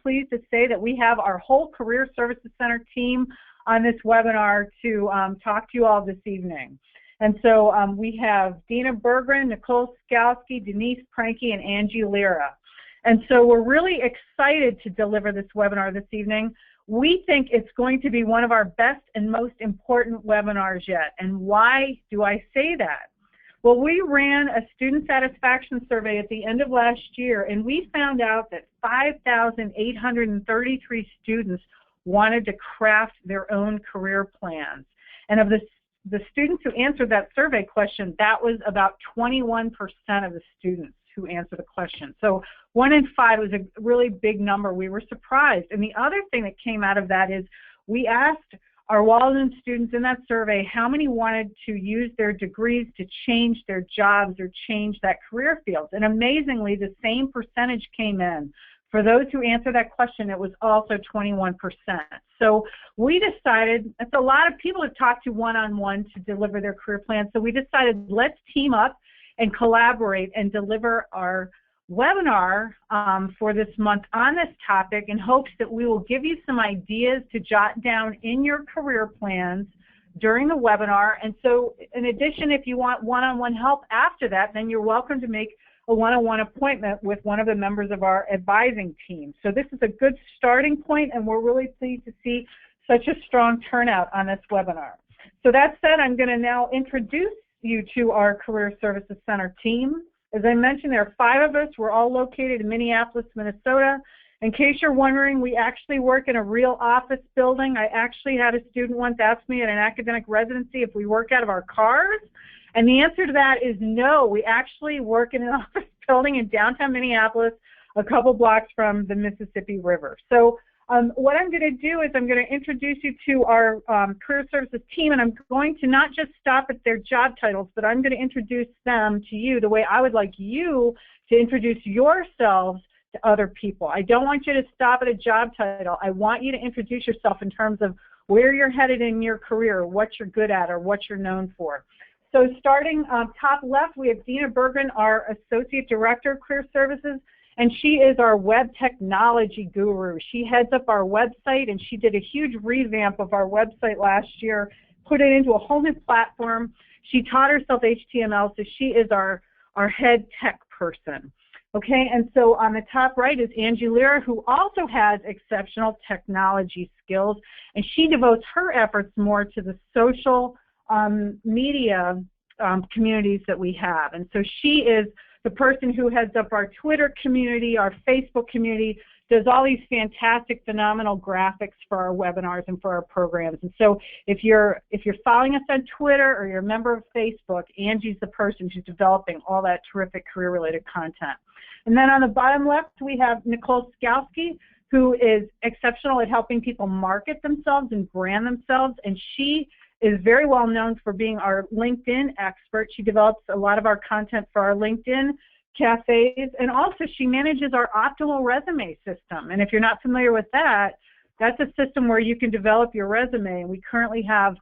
pleased to say that we have our whole Career Services Center team on this webinar to talk to you all this evening. And so we have Dina Berggren, Nicole Skalski, Denise Pranke, and Angie Lira. And so we're really excited to deliver this webinar this evening. We think it's going to be one of our best and most important webinars yet. And why do I say that? Well, we ran a student satisfaction survey at the end of last year, and we found out that 5,833 students wanted to craft their own career plans. And of the students who answered that survey question, that was about 21% of the students who answered the question. So 1 in 5 was a really big number. We were surprised. And the other thing that came out of that is we asked our Walden students in that survey how many wanted to use their degrees to change their jobs or change that career field. And amazingly, the same percentage came in. For those who answered that question, it was also 21%. So we decided, it's a lot of people to talk to one-on-one to deliver their career plans, so we decided let's team up and collaborate and deliver our webinar for this month on this topic in hopes that we will give you some ideas to jot down in your career plans during the webinar. And so in addition, if you want one-on-one help after that, then you're welcome to make a one-on-one appointment with one of the members of our advising team. So this is a good starting point, and we're really pleased to see such a strong turnout on this webinar. So that said, I'm going to now introduce you to our Career Services Center team. As I mentioned, there are 5 of us. We're all located in Minneapolis, Minnesota. In case you're wondering, we actually work in a real office building. I actually had a student once ask me at an academic residency if we work out of our cars. And the answer to that is no. We actually work in an office building in downtown Minneapolis, a couple blocks from the Mississippi River. So what I'm going to do is I'm going to introduce you to our Career Services team, and I'm going to not just stop at their job titles, but I'm going to introduce them to you the way I would like you to introduce yourselves to other people. I don't want you to stop at a job title. I want you to introduce yourself in terms of where you're headed in your career, what you're good at, or what you're known for. So starting top left, we have Dina Berggren, our Associate Director of Career Services, and she is our web technology guru. She heads up our website, and she did a huge revamp of our website last year, put it into a whole new platform. She taught herself HTML, so she is our head tech person. Okay, and so on the top right is Angie Lira, who also has exceptional technology skills, and she devotes her efforts more to the social media communities that we have. And so she is the person who heads up our Twitter community, our Facebook community, does all these fantastic, phenomenal graphics for our webinars and for our programs. And so if you're following us on Twitter or you're a member of Facebook, Angie's the person who's developing all that terrific career-related content. And then on the bottom left, we have Nicole Skalski, who is exceptional at helping people market themselves and brand themselves, and she is very well known for being our LinkedIn expert. She develops a lot of our content for our LinkedIn cafes, and also she manages our optimal resume system. And if you're not familiar with that, that's a system where you can develop your resume, and we currently have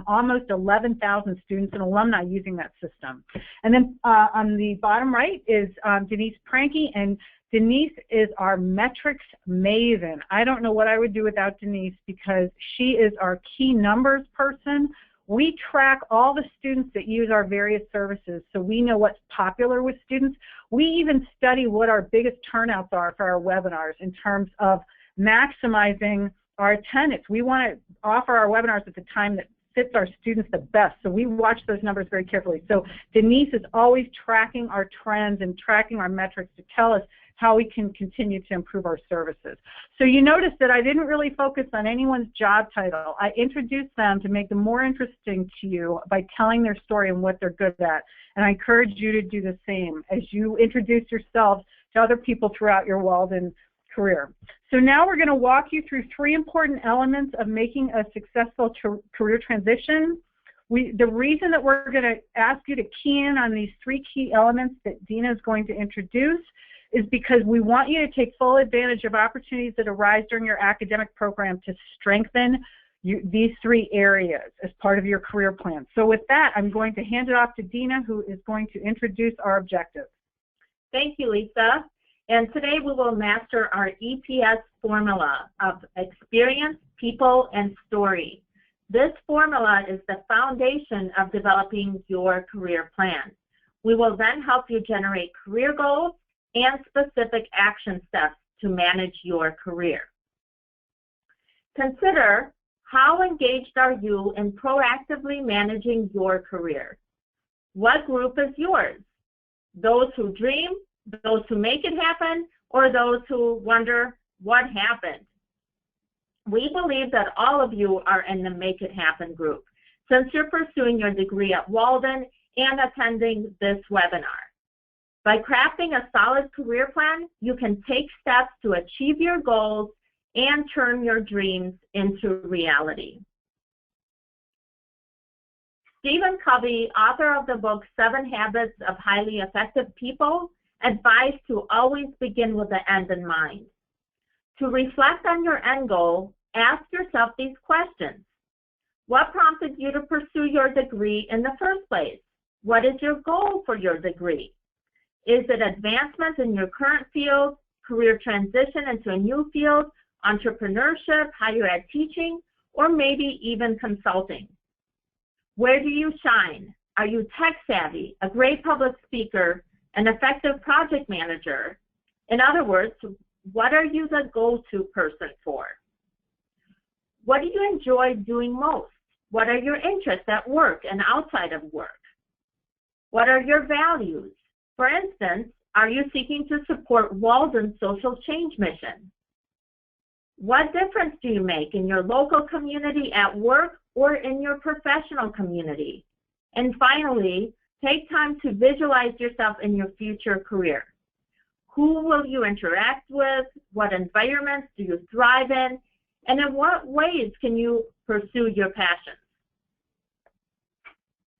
almost 11,000 students and alumni using that system. And then on the bottom right is Denise Pranke, and Denise is our metrics maven. I don't know what I would do without Denise because she is our key numbers person. We track all the students that use our various services, so we know what's popular with students. We even study what our biggest turnouts are for our webinars in terms of maximizing our attendance. We want to offer our webinars at the time that fits our students the best, so we watch those numbers very carefully. So Denise is always tracking our trends and tracking our metrics to tell us how we can continue to improve our services. So you notice that I didn't really focus on anyone's job title. I introduced them to make them more interesting to you by telling their story and what they're good at. And I encourage you to do the same as you introduce yourselves to other people throughout your Walden career. So now we're going to walk you through 3 important elements of making a successful career transition. The reason that we're going to ask you to key in on these 3 key elements that Dina is going to introduce is because we want you to take full advantage of opportunities that arise during your academic program to strengthen these 3 areas as part of your career plan. So with that, I'm going to hand it off to Dina, who is going to introduce our objectives. Thank you, Lisa. And today we will master our EPS formula of experience, people, and story. This formula is the foundation of developing your career plan. We will then help you generate career goals and specific action steps to manage your career. Consider, how engaged are you in proactively managing your career? What group is yours? Those who dream, those who make it happen, or those who wonder what happened? We believe that all of you are in the Make It Happen group, since you're pursuing your degree at Walden and attending this webinar. By crafting a solid career plan, you can take steps to achieve your goals and turn your dreams into reality. Stephen Covey, author of the book 7 Habits of Highly Effective People, advised to always begin with the end in mind. To reflect on your end goal, ask yourself these questions. What prompted you to pursue your degree in the first place? What is your goal for your degree? Is it advancement in your current field, career transition into a new field, entrepreneurship, higher ed teaching, or maybe even consulting? Where do you shine? Are you tech savvy, a great public speaker, an effective project manager? In other words, what are you the go-to person for? What do you enjoy doing most? What are your interests at work and outside of work? What are your values? For instance, are you seeking to support Walden's social change mission? What difference do you make in your local community at work or in your professional community? And finally, take time to visualize yourself in your future career. Who will you interact with? What environments do you thrive in? And in what ways can you pursue your passions?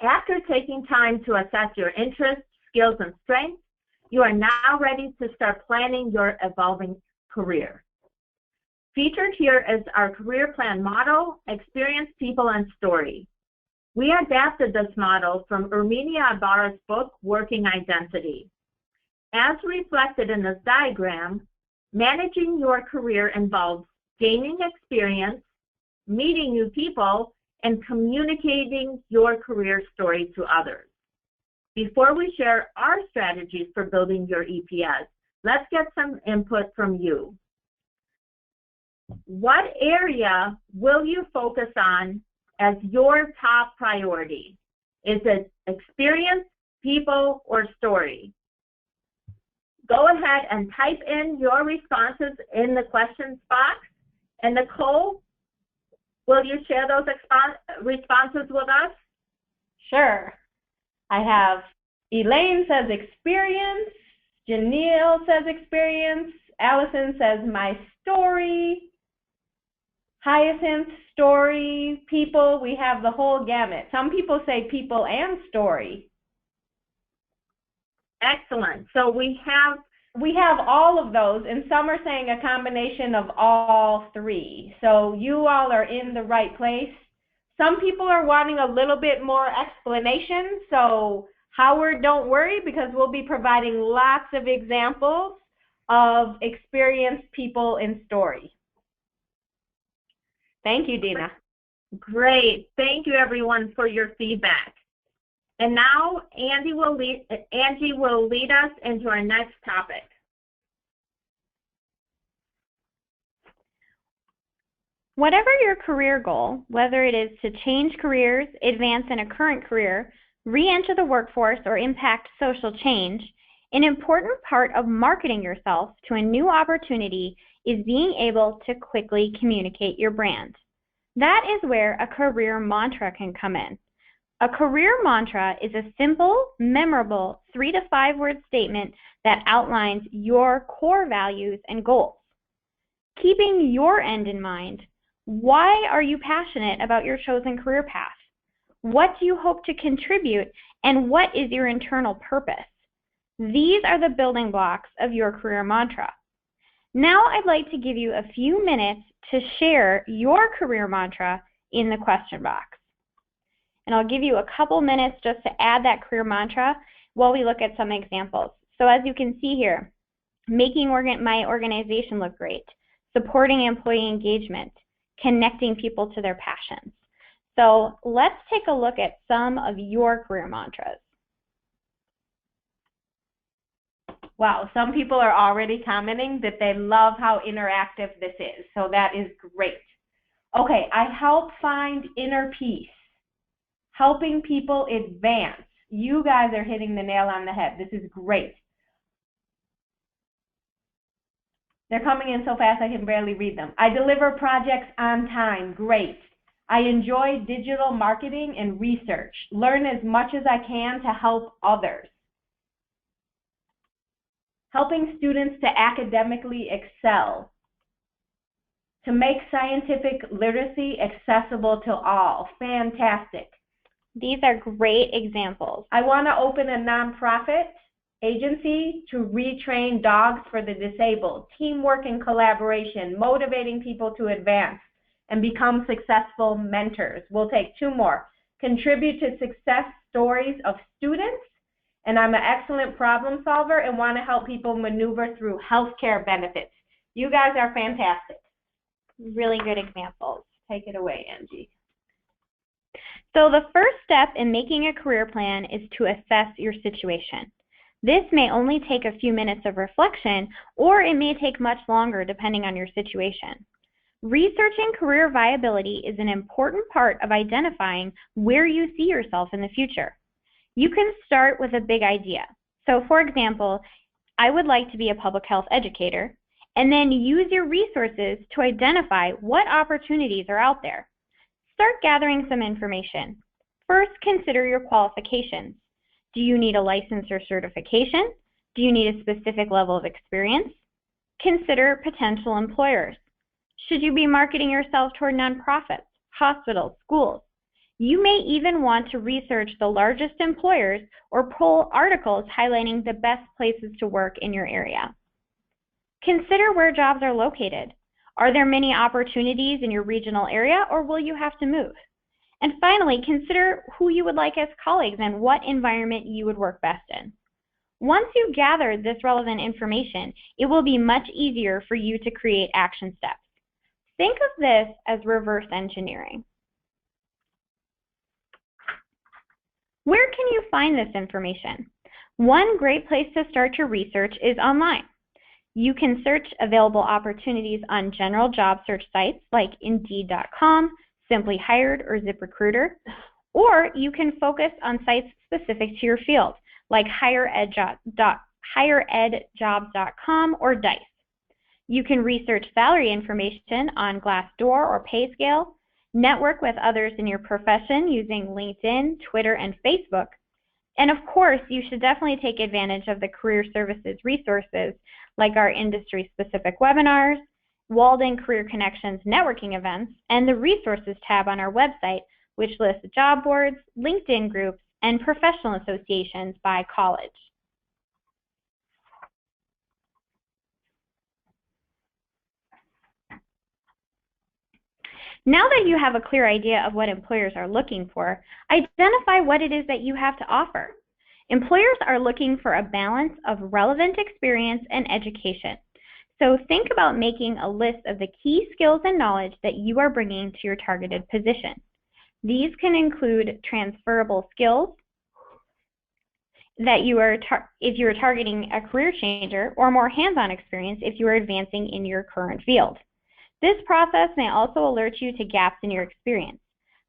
After taking time to assess your interests, skills, and strengths, you are now ready to start planning your evolving career. Featured here is our career plan model, experience, people, and story. We adapted this model from Erminia Ibarra's book, Working Identity. As reflected in this diagram, managing your career involves gaining experience, meeting new people, and communicating your career story to others. Before we share our strategies for building your EPS, let's get some input from you. What area will you focus on as your top priority? Is it experience, people, or story? Go ahead and type in your responses in the questions box. And Nicole, will you share those responses with us? Sure. I have Elaine says experience, Janelle says experience, Allison says my story, Hyacinth, story, people. We have the whole gamut. Some people say people and story. Excellent. So we have all of those, and some are saying a combination of all three. So you all are in the right place. Some people are wanting a little bit more explanation. So Howard, don't worry, because we'll be providing lots of examples of experience, people, and story. Thank you, Dina. Great. Thank you, everyone, for your feedback. And now Angie will lead us into our next topic. Whatever your career goal, whether it is to change careers, advance in a current career, re-enter the workforce, or impact social change, an important part of marketing yourself to a new opportunity is being able to quickly communicate your brand. That is where a career mantra can come in. A career mantra is a simple, memorable 3 to 5 word statement that outlines your core values and goals. Keeping your end in mind, why are you passionate about your chosen career path? What do you hope to contribute, and what is your internal purpose? These are the building blocks of your career mantra. Now I'd like to give you a few minutes to share your career mantra in the question box. And I'll give you a couple minutes just to add that career mantra while we look at some examples. So as you can see here, making my organization look great, supporting employee engagement, connecting people to their passions. So let's take a look at some of your career mantras. Wow, some people are already commenting that they love how interactive this is, so that is great. Okay, I help find inner peace, helping people advance. You guys are hitting the nail on the head. This is great. They're coming in so fast I can barely read them. I deliver projects on time. Great. I enjoy digital marketing and research. Learn as much as I can to help others. Helping students to academically excel. To make scientific literacy accessible to all. Fantastic. These are great examples. I want to open a nonprofit agency to retrain dogs for the disabled. Teamwork and collaboration, motivating people to advance and become successful mentors. We'll take 2 more. Contribute to success stories of students. And I'm an excellent problem solver and want to help people maneuver through healthcare benefits. You guys are fantastic. Really good examples. Take it away, Angie. So the first step in making a career plan is to assess your situation. This may only take a few minutes of reflection, or it may take much longer depending on your situation. Researching career viability is an important part of identifying where you see yourself in the future. You can start with a big idea. So for example, I would like to be a public health educator, and then use your resources to identify what opportunities are out there. Start gathering some information. First, consider your qualifications. Do you need a license or certification? Do you need a specific level of experience? Consider potential employers. Should you be marketing yourself toward nonprofits, hospitals, schools? You may even want to research the largest employers or pull articles highlighting the best places to work in your area. Consider where jobs are located. Are there many opportunities in your regional area, or will you have to move? And finally, consider who you would like as colleagues and what environment you would work best in. Once you've gathered this relevant information, it will be much easier for you to create action steps. Think of this as reverse engineering. Where can you find this information? One great place to start your research is online. You can search available opportunities on general job search sites like Indeed.com, Simply Hired, or ZipRecruiter, or you can focus on sites specific to your field like higheredjobs.com or Dice. You can research salary information on Glassdoor or PayScale, network with others in your profession using LinkedIn, Twitter, and Facebook. And of course, you should definitely take advantage of the career services resources like our industry-specific webinars, Walden Career Connections networking events, and the resources tab on our website, which lists job boards, LinkedIn groups, and professional associations by college. Now that you have a clear idea of what employers are looking for, identify what it is that you have to offer. Employers are looking for a balance of relevant experience and education. So think about making a list of the key skills and knowledge that you are bringing to your targeted position. These can include transferable skills that you are if you are targeting a career changer, or more hands-on experience if you are advancing in your current field. This process may also alert you to gaps in your experience.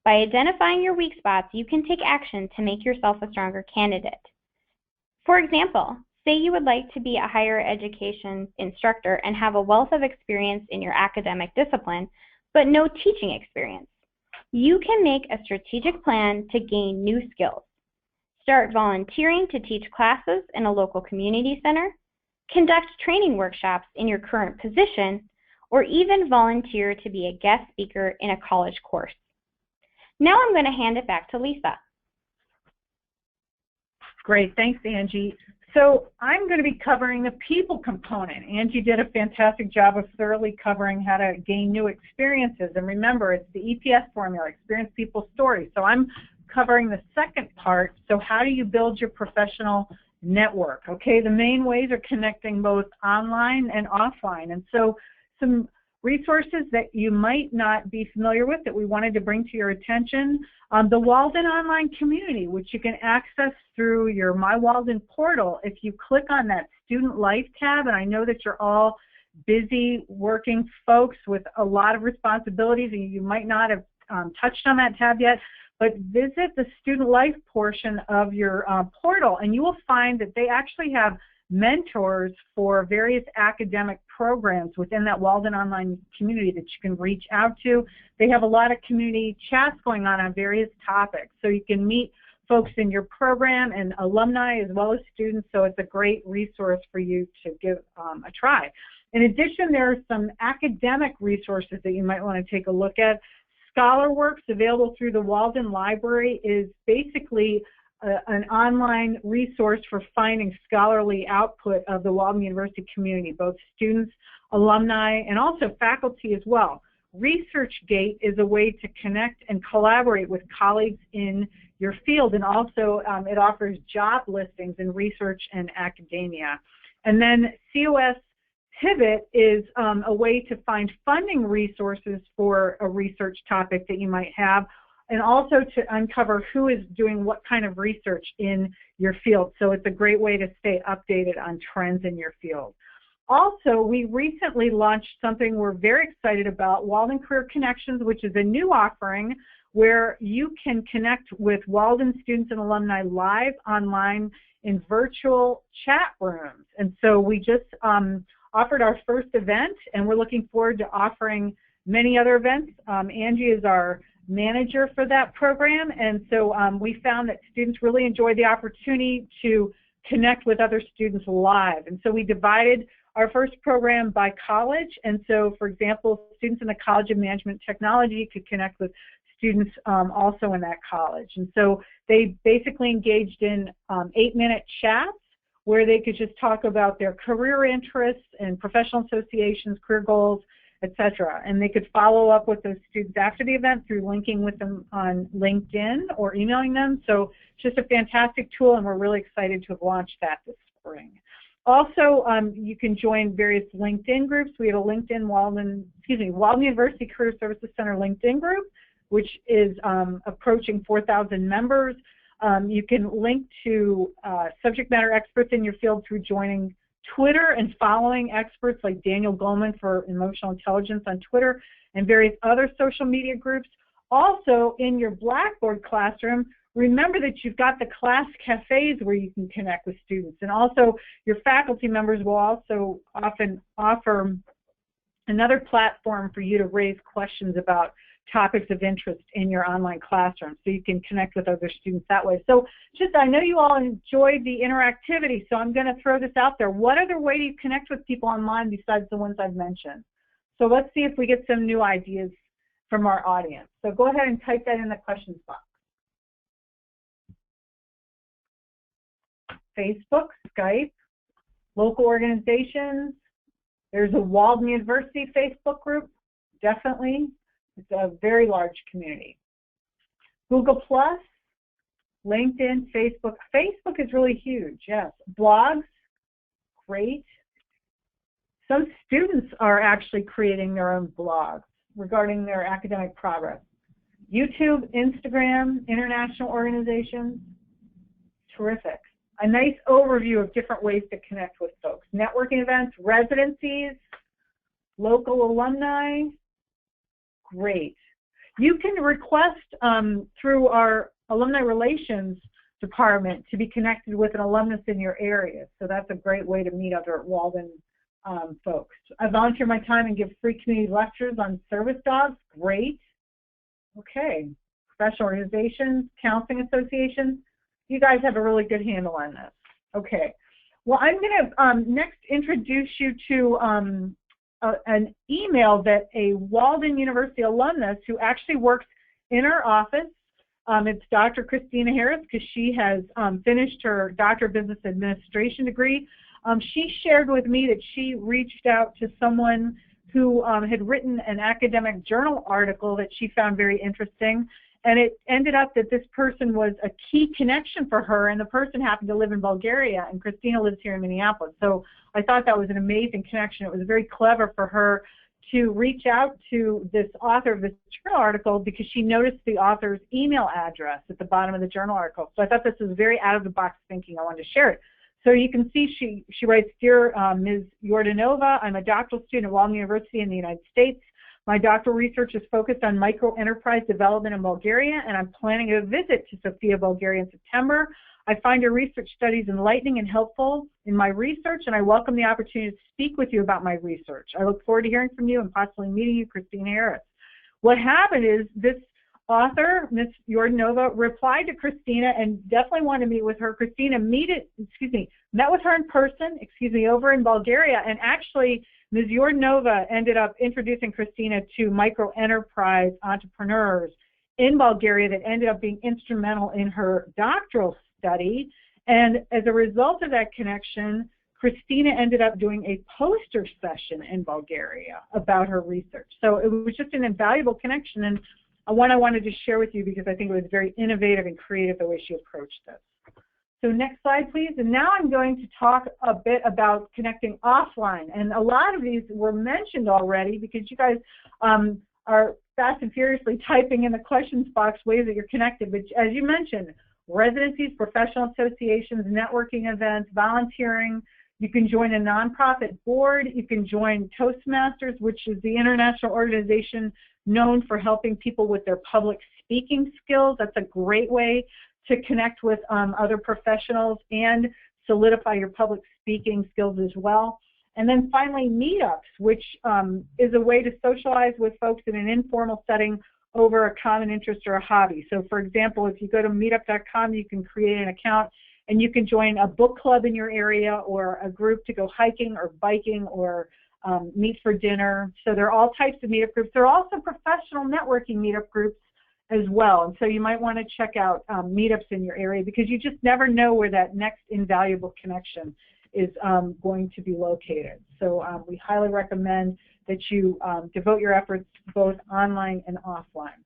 By identifying your weak spots, you can take action to make yourself a stronger candidate. For example, say you would like to be a higher education instructor and have a wealth of experience in your academic discipline, but no teaching experience. You can make a strategic plan to gain new skills. Start volunteering to teach classes in a local community center, conduct training workshops in your current position, or even volunteer to be a guest speaker in a college course. Now I'm going to hand it back to Lisa. Great, thanks, Angie. So I'm going to be covering the people component. Angie did a fantastic job of thoroughly covering how to gain new experiences. And remember, it's the EPS formula, experience, people, stories. So I'm covering the second part. So how do you build your professional network. Okay, the main ways are connecting both online and offline. And so some resources that you might not be familiar with that we wanted to bring to your attention, the Walden online community, which you can access through your My Walden portal. If you click on that Student Life tab, and I know that you're all busy working folks with a lot of responsibilities and you might not have touched on that tab yet, but visit the Student Life portion of your portal and you will find that they actually have mentors for various academic programs within that Walden online community that you can reach out to. They have a lot of community chats going on various topics, so you can meet folks in your program and alumni as well as students, so it's a great resource for you to give a try. In addition, there are some academic resources that you might want to take a look at. ScholarWorks, available through the Walden Library, is basically an online resource for finding scholarly output of the Walden University community, both students, alumni, and also faculty as well. ResearchGate is a way to connect and collaborate with colleagues in your field, and also it offers job listings in research and academia. And then COS Pivot is a way to find funding resources for a research topic that you might have, and also to uncover who is doing what kind of research in your field. So it's a great way to stay updated on trends in your field. Also, we recently launched something we're very excited about, Walden Career Connections, which is a new offering where you can connect with Walden students and alumni live online in virtual chat rooms. And so we just offered our first event, and we're looking forward to offering many other events. Angie is our manager for that program, and so we found that students really enjoy the opportunity to connect with other students live. And so we divided our first program by college, and so for example, students in the College of Management Technology could connect with students also in that college. And so they basically engaged in 8-minute chats where they could just talk about their career interests and professional associations, career goals, etc. And they could follow up with those students after the event through linking with them on LinkedIn or emailing them. So it's just a fantastic tool, and we're really excited to have launched that this spring. Also, you can join various LinkedIn groups. We have a Walden University Career Services Center LinkedIn group, which is approaching 4,000 members. You can link to subject matter experts in your field through joining Twitter and following experts like Daniel Goleman for emotional intelligence on Twitter and various other social media groups. Also, in your Blackboard classroom, remember that you've got the class cafes where you can connect with students. And also, your faculty members will also often offer another platform for you to raise questions about topics of interest in your online classroom, so you can connect with other students that way. So I know you all enjoyed the interactivity, so I'm going to throw this out there. What other way do you connect with people online besides the ones I've mentioned? So let's see if we get some new ideas from our audience. So go ahead and type that in the questions box. Facebook, Skype, local organizations. There's a Walden University Facebook group, definitely. It's a very large community. Google+, LinkedIn, Facebook. Facebook is really huge, yes. Blogs, great. Some students are actually creating their own blogs regarding their academic progress. YouTube, Instagram, international organizations, terrific. A nice overview of different ways to connect with folks. Networking events, residencies, local alumni, great. You can request through our Alumni Relations Department to be connected with an alumnus in your area. So that's a great way to meet other Walden folks. I volunteer my time and give free community lectures on service dogs. Great. Okay. Professional organizations, counseling associations. You guys have a really good handle on this. Okay. Well, I'm going to next introduce you to an email that a Walden University alumnus who actually works in our office. It's Dr. Christina Harris, because she has finished her Doctor of Business Administration degree. She shared with me that she reached out to someone who had written an academic journal article that she found very interesting, And it ended up that this person was a key connection for her, and the person happened to live in Bulgaria, and Christina lives here in Minneapolis. So I thought that was an amazing connection. It was very clever for her to reach out to this author of this journal article because she noticed the author's email address at the bottom of the journal article. So I thought this was very out-of-the-box thinking. I wanted to share it. So you can see she writes, Dear Ms. Yordanova, I'm a doctoral student at Walden University in the United States. My doctoral research is focused on micro-enterprise development in Bulgaria, and I'm planning a visit to Sofia, Bulgaria in September. I find your research studies enlightening and helpful in my research, and I welcome the opportunity to speak with you about my research. I look forward to hearing from you and possibly meeting you, Christine Harris. What happened is this author, Ms. Yordanova, replied to Christina and definitely wanted to meet with her. Christina met with her in person, over in Bulgaria, and actually Ms. Yordanova ended up introducing Christina to micro-enterprise entrepreneurs in Bulgaria that ended up being instrumental in her doctoral study. And as a result of that connection, Christina ended up doing a poster session in Bulgaria about her research. So it was just an invaluable connection, and one I wanted to share with you because I think it was very innovative and creative the way she approached this. So next slide, please. And now I'm going to talk a bit about connecting offline. And a lot of these were mentioned already because you guys are fast and furiously typing in the questions box ways that you're connected. But as you mentioned, residencies, professional associations, networking events, volunteering. You can join a nonprofit board. You can join Toastmasters, which is the international organization known for helping people with their public speaking skills. That's a great way to connect with other professionals and solidify your public speaking skills as well. And then finally, meetups, which is a way to socialize with folks in an informal setting over a common interest or a hobby. So for example, if you go to meetup.com, you can create an account and you can join a book club in your area or a group to go hiking or biking or meet for dinner. So there are all types of meetup groups. There are also professional networking meetup groups as well. And so you might want to check out meetups in your area because you just never know where that next invaluable connection is going to be located. So we highly recommend that you devote your efforts both online and offline.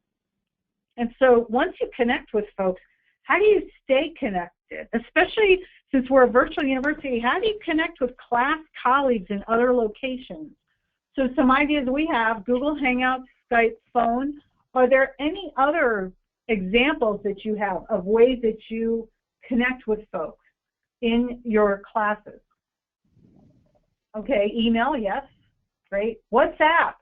And so once you connect with folks, how do you stay connected? Especially since we're a virtual university, how do you connect with class colleagues in other locations? So some ideas we have: Google Hangouts, Skype, phone. Are there any other examples that you have of ways that you connect with folks in your classes? Okay, email, yes, great. WhatsApp,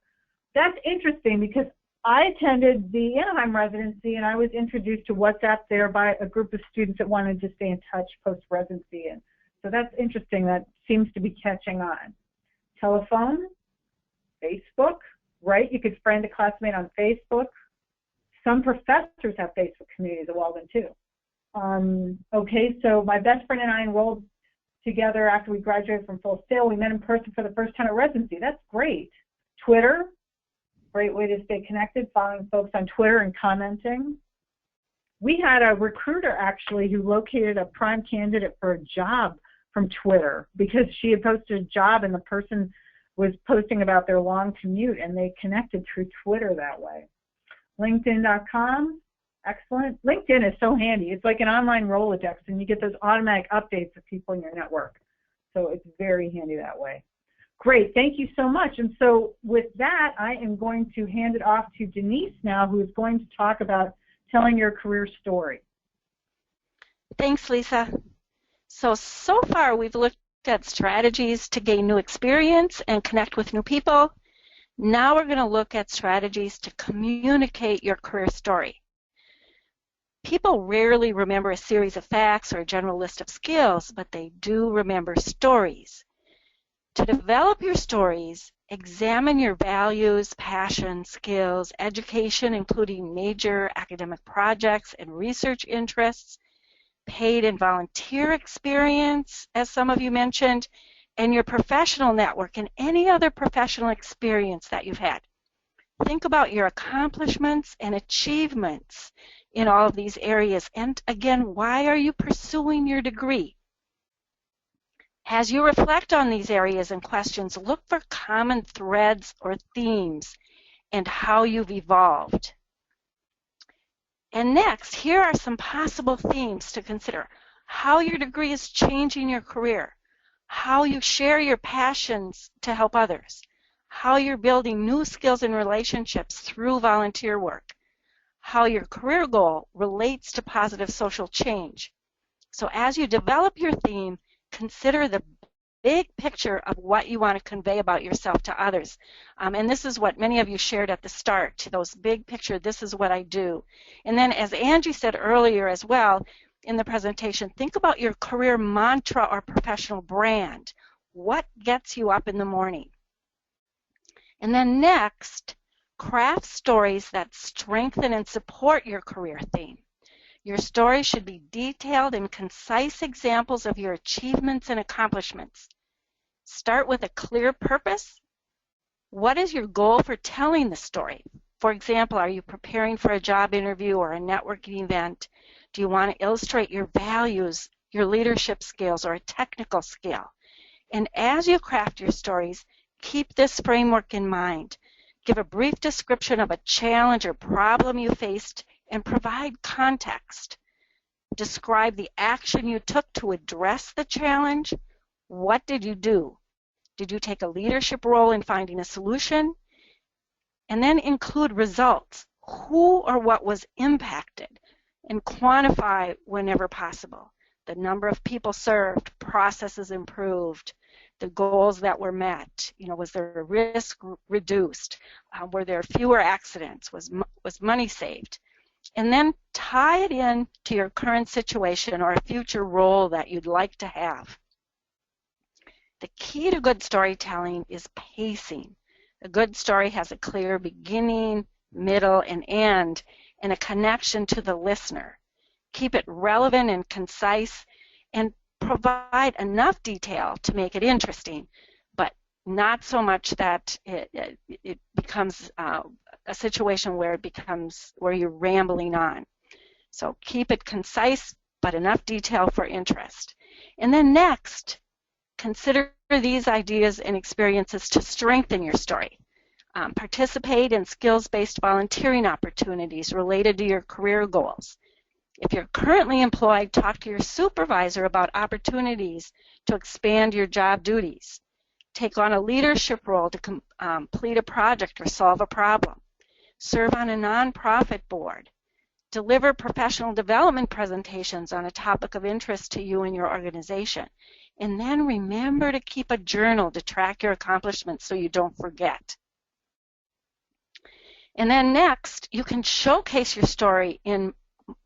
that's interesting because I attended the Anaheim residency and I was introduced to WhatsApp there by a group of students that wanted to stay in touch post-residency. And so that's interesting. That seems to be catching on. Telephone, Facebook, right? You could friend a classmate on Facebook. Some professors have Facebook communities at Walden too. Okay, so my best friend and I enrolled together after we graduated from Full Sail. We met in person for the first time at residency. That's great. Twitter, great way to stay connected, following folks on Twitter and commenting. We had a recruiter actually who located a prime candidate for a job from Twitter because she had posted a job and the person was posting about their long commute, and they connected through Twitter that way. LinkedIn.com, excellent. LinkedIn is so handy. It's like an online Rolodex, and you get those automatic updates of people in your network. So it's very handy that way. Great, thank you so much. And so with that, I am going to hand it off to Denise now, who is going to talk about telling your career story. Thanks, Lisa. So far we've looked at strategies to gain new experience and connect with new people. Now we're going to look at strategies to communicate your career story. People rarely remember a series of facts or a general list of skills, but they do remember stories. To develop your stories, examine your values, passions, skills, education, including major academic projects and research interests, paid and volunteer experience, as some of you mentioned, and your professional network and any other professional experience that you've had. Think about your accomplishments and achievements in all of these areas. And again, why are you pursuing your degree? As you reflect on these areas and questions, look for common threads or themes and how you've evolved. And next, here are some possible themes to consider. How your degree is changing your career, how you share your passions to help others, how you're building new skills and relationships through volunteer work, how your career goal relates to positive social change. So as you develop your theme, consider the big picture of what you want to convey about yourself to others. And this is what many of you shared at the start, those big picture, this is what I do. And then as Angie said earlier as well in the presentation, think about your career mantra or professional brand. What gets you up in the morning? And then next, craft stories that strengthen and support your career theme. Your story should be detailed and concise examples of your achievements and accomplishments. Start with a clear purpose. What is your goal for telling the story? For example, are you preparing for a job interview or a networking event? Do you want to illustrate your values, your leadership skills, or a technical skill? And as you craft your stories, keep this framework in mind. Give a brief description of a challenge or problem you faced and provide context. Describe the action you took to address the challenge. What did you do? Did you take a leadership role in finding a solution? And then include results. Who or what was impacted? And quantify whenever possible. The number of people served, processes improved, the goals that were met. Was there a risk reduced? Were there fewer accidents? Was money saved? And then tie it in to your current situation or a future role that you'd like to have. The key to good storytelling is pacing. A good story has a clear beginning, middle, and end, and a connection to the listener. Keep it relevant and concise, and provide enough detail to make it interesting, but not so much that it becomes a situation where you're rambling on. So keep it concise, but enough detail for interest. And then next, consider these ideas and experiences to strengthen your story. Participate in skills-based volunteering opportunities related to your career goals. If you're currently employed, talk to your supervisor about opportunities to expand your job duties. Take on a leadership role to complete a project or solve a problem. Serve on a nonprofit board. Deliver professional development presentations on a topic of interest to you and your organization. And then remember to keep a journal to track your accomplishments so you don't forget. And then next, you can showcase your story in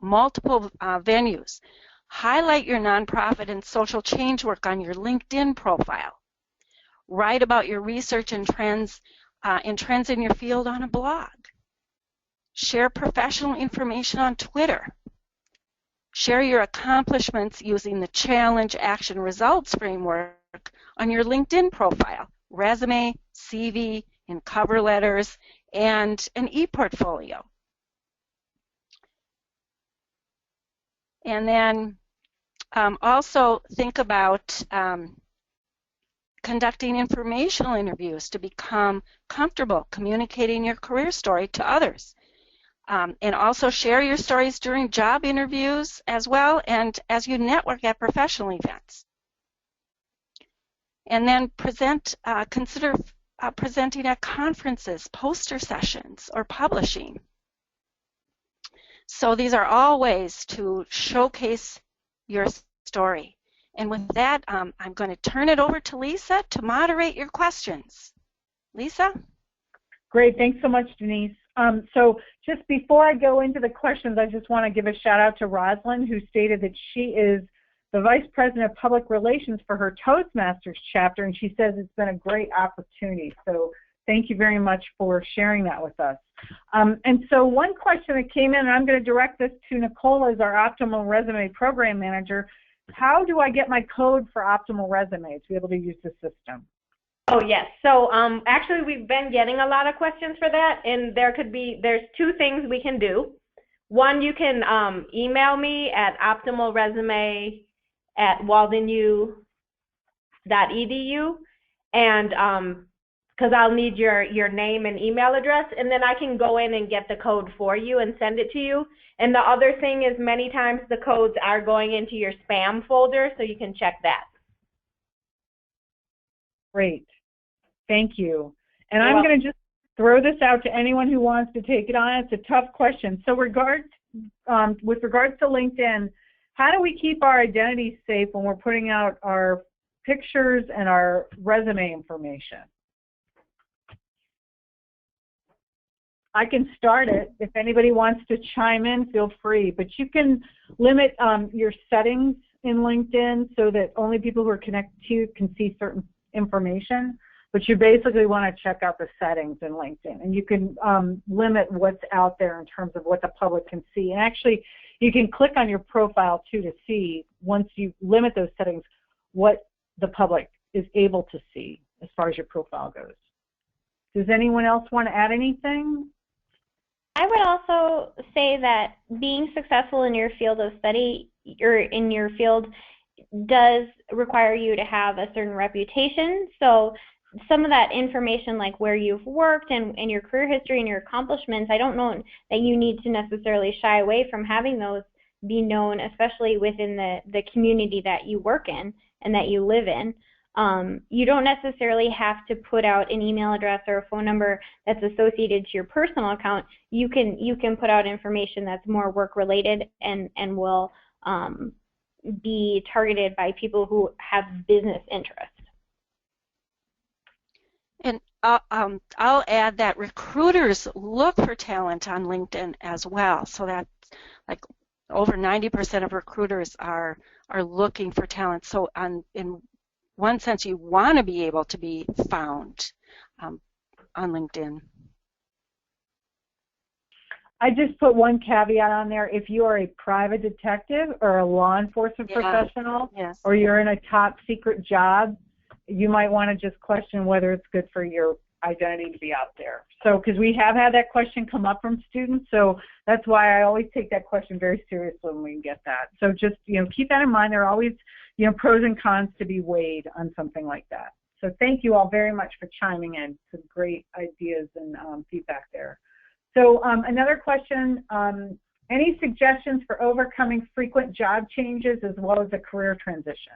multiple venues. Highlight your nonprofit and social change work on your LinkedIn profile. Write about your research and trends in your field on a blog. Share professional information on Twitter. Share your accomplishments using the Challenge Action Results framework on your LinkedIn profile, resume, CV, and cover letters, and an e-portfolio. And then also think about conducting informational interviews to become comfortable communicating your career story to others. And also share your stories during job interviews as well and as you network at professional events. And then consider presenting at conferences, poster sessions, or publishing. So these are all ways to showcase your story. And with that, I'm going to turn it over to Lisa to moderate your questions. Lisa? Great. Thanks so much, Denise. So just before I go into the questions, I just want to give a shout out to Rosalind, who stated that she is the Vice President of Public Relations for her Toastmasters chapter, and she says it's been a great opportunity. So thank you very much for sharing that with us. And so one question that came in, and I'm going to direct this to Nicole as our Optimal Resume Program Manager. How do I get my code for Optimal Resume to be able to use the system? Oh, yes. So actually, we've been getting a lot of questions for that, and there's two things we can do. One, you can email me at optimalresume@waldenu.edu, and because I'll need your name and email address, and then I can go in and get the code for you and send it to you. And the other thing is many times the codes are going into your spam folder, so you can check that. Great. Thank you. And I'm going to just throw this out to anyone who wants to take it on. It's a tough question. So with regards to LinkedIn, how do we keep our identity safe when we're putting out our pictures and our resume information? I can start it. If anybody wants to chime in, feel free. But you can limit your settings in LinkedIn so that only people who are connected to you can see certain information. But you basically want to check out the settings in LinkedIn. And you can limit what's out there in terms of what the public can see. And actually, you can click on your profile, too, to see, once you limit those settings, what the public is able to see as far as your profile goes. Does anyone else want to add anything? I would also say that being successful in your field of study or in your field does require you to have a certain reputation. So some of that information, like where you've worked and your career history and your accomplishments, I don't know that you need to necessarily shy away from having those be known, especially within the community that you work in and that you live in. You don't necessarily have to put out an email address or a phone number that's associated to your personal account. You can put out information that's more work related and will be targeted by people who have business interests. And I'll add that recruiters look for talent on LinkedIn as well. So that, like, over 90% of recruiters are looking for talent. So in one sense, you want to be able to be found on LinkedIn. I just put one caveat on there. If you are a private detective or a law enforcement professional, yes, or you're in a top secret job, you might want to just question whether it's good for your identity to be out there. So, because we have had that question come up from students, so that's why I always take that question very seriously when we get that. So just, keep that in mind. There are always, pros and cons to be weighed on something like that. So thank you all very much for chiming in. Some great ideas and feedback there. So another question, any suggestions for overcoming frequent job changes as well as a career transition?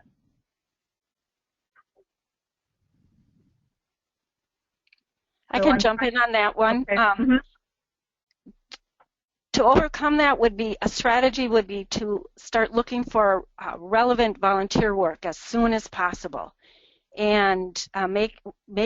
I can jump in on that one. Okay. To overcome that a strategy would be to start looking for relevant volunteer work as soon as possible, and make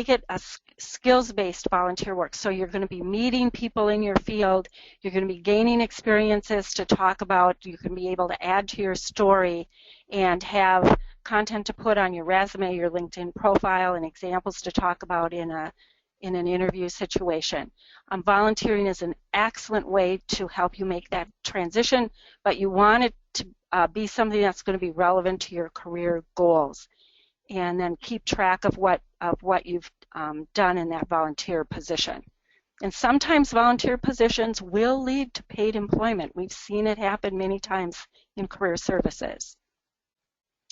it a skills-based volunteer work. So you're going to be meeting people in your field, you're going to be gaining experiences to talk about, you can be able to add to your story and have content to put on your resume, your LinkedIn profile, and examples to talk about in an interview situation. Volunteering is an excellent way to help you make that transition, but you want it to be something that's going to be relevant to your career goals. And then keep track of what you've done in that volunteer position. And sometimes volunteer positions will lead to paid employment. We've seen it happen many times in career services.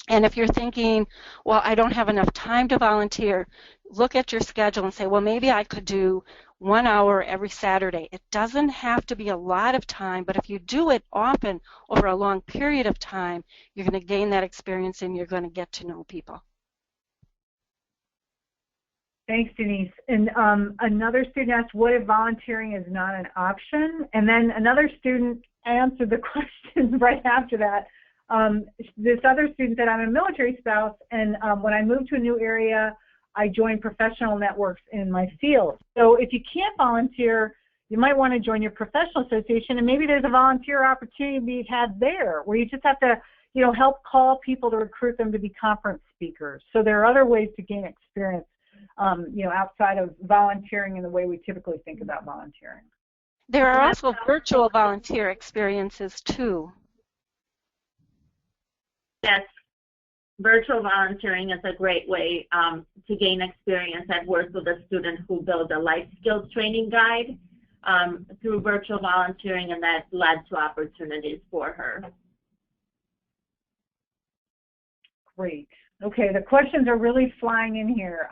And if you're thinking, well, I don't have enough time to volunteer, look at your schedule and say, well, maybe I could do 1 hour every Saturday. It doesn't have to be a lot of time, but if you do it often over a long period of time, you're going to gain that experience and you're going to get to know people. Thanks, Denise. And another student asked, what if volunteering is not an option? And then another student answered the question right after that. This other student said, I'm a military spouse, and when I moved to a new area, I joined professional networks in my field. So if you can't volunteer, you might want to join your professional association, and maybe there's a volunteer opportunity to be had there, where you just have to, help call people to recruit them to be conference speakers. So there are other ways to gain experience, outside of volunteering in the way we typically think about volunteering. There are also virtual volunteer experiences too. Yes, virtual volunteering is a great way to gain experience. I've worked with a student who built a life skills training guide through virtual volunteering, and that led to opportunities for her. Great. Okay, the questions are really flying in here.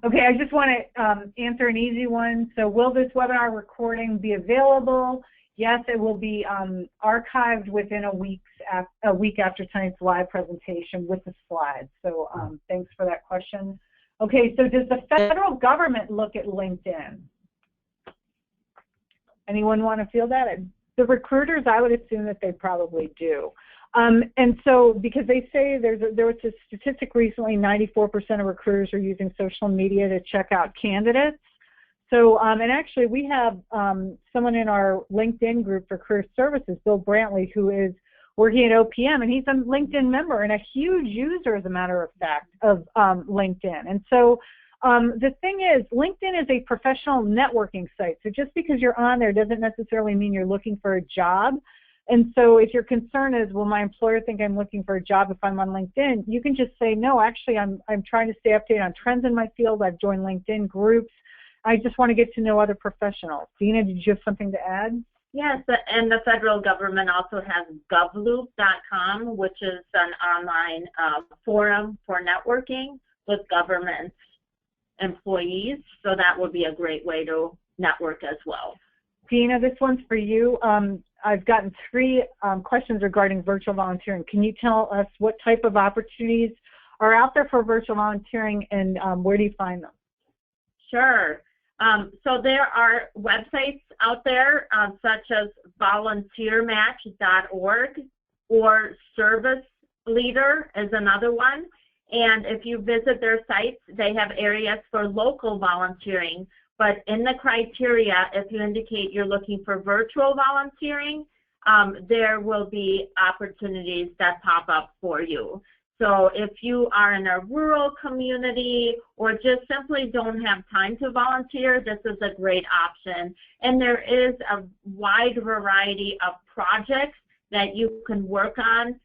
Okay, I just want to answer an easy one. So will this webinar recording be available? Yes, it will be archived within a week after tonight's live presentation with the slides. So thanks for that question. Okay, so does the federal government look at LinkedIn? Anyone want to field that? The recruiters, I would assume that they probably do. And so, because they say there was a statistic recently, 94% of recruiters are using social media to check out candidates. So, and actually we have someone in our LinkedIn group for career services, Bill Brantley, who is working at OPM, and he's a LinkedIn member and a huge user, as a matter of fact, of LinkedIn. And so the thing is, LinkedIn is a professional networking site. So just because you're on there doesn't necessarily mean you're looking for a job. And so if your concern is, will my employer think I'm looking for a job if I'm on LinkedIn, you can just say, no, actually, I'm trying to stay updated on trends in my field. I've joined LinkedIn groups. I just want to get to know other professionals. Dina, did you have something to add? Yes, and the federal government also has govloop.com, which is an online forum for networking with government employees. So that would be a great way to network as well. Dina, this one's for you. I've gotten 3 questions regarding virtual volunteering. Can you tell us what type of opportunities are out there for virtual volunteering, and where do you find them? Sure. So there are websites out there such as volunteermatch.org, or Service Leader is another one. And if you visit their sites, they have areas for local volunteering. But in the criteria, if you indicate you're looking for virtual volunteering, there will be opportunities that pop up for you. So if you are in a rural community or just simply don't have time to volunteer, this is a great option. And there is a wide variety of projects that you can work on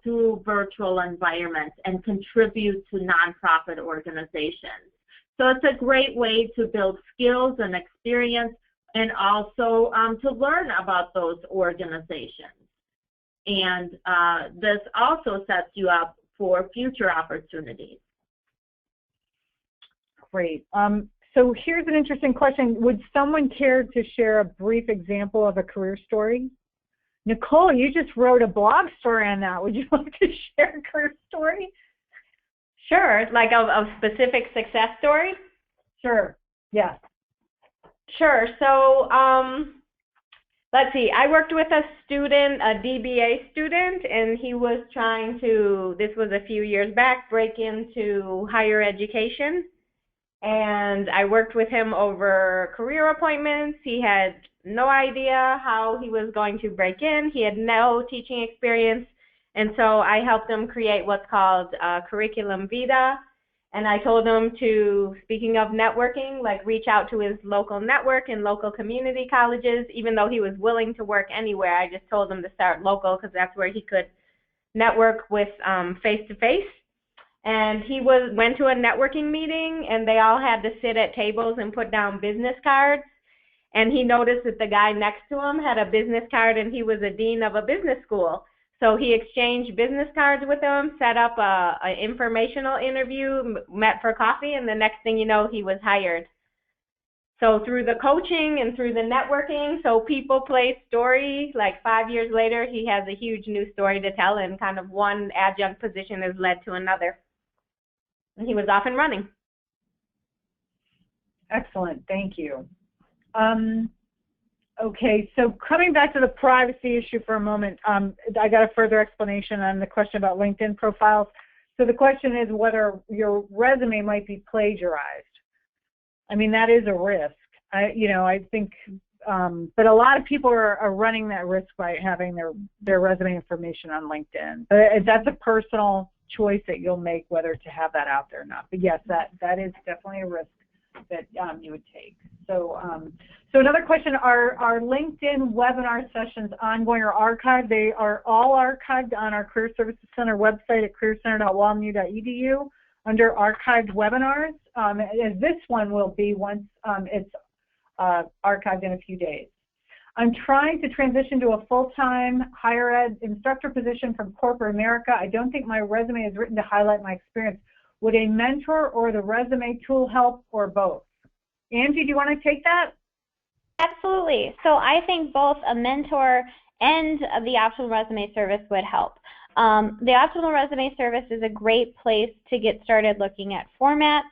through virtual environments and contribute to nonprofit organizations. So it's a great way to build skills and experience, and also to learn about those organizations. And this also sets you up for future opportunities. Great. So here's an interesting question. Would someone care to share a brief example of a career story? Nicole, you just wrote a blog story on that. Would you like to share a career story? Sure, like a specific success story? Sure, yes. Sure, so let's see, I worked with a student, a DBA student, and he was trying to, this was a few years back, break into higher education. And I worked with him over career appointments. He had no idea how he was going to break in. He had no teaching experience. And so I helped him create what's called curriculum vitae. And I told him to, speaking of networking, like reach out to his local network and local community colleges. Even though he was willing to work anywhere, I just told him to start local because that's where he could network with face-to-face. And he went to a networking meeting, and they all had to sit at tables and put down business cards. And he noticed that the guy next to him had a business card, and he was a dean of a business school. So he exchanged business cards with him, set up an informational interview, met for coffee, and the next thing you know, he was hired. So through the coaching and through the networking, so people play story, like 5 years later, he has a huge new story to tell, and kind of one adjunct position has led to another. And he was off and running. Excellent, thank you. Okay, so coming back to the privacy issue for a moment, I got a further explanation on the question about LinkedIn profiles. So the question is whether your resume might be plagiarized. I mean, that is a risk. I think, but a lot of people are running that risk by having their resume information on LinkedIn. But that's a personal choice that you'll make whether to have that out there or not. But yes, that is definitely a risk that you would take. So, so another question: Are LinkedIn webinar sessions ongoing or archived? They are all archived on our Career Services Center website at careercenter.walden.edu under archived webinars. As this one will be once it's archived in a few days. I'm trying to transition to a full-time higher ed instructor position from corporate America. I don't think my resume is written to highlight my experience. Would a mentor or the resume tool help, or both? Angie, do you want to take that? Absolutely. So I think both a mentor and the optional resume service would help. The optional resume service is a great place to get started looking at formats.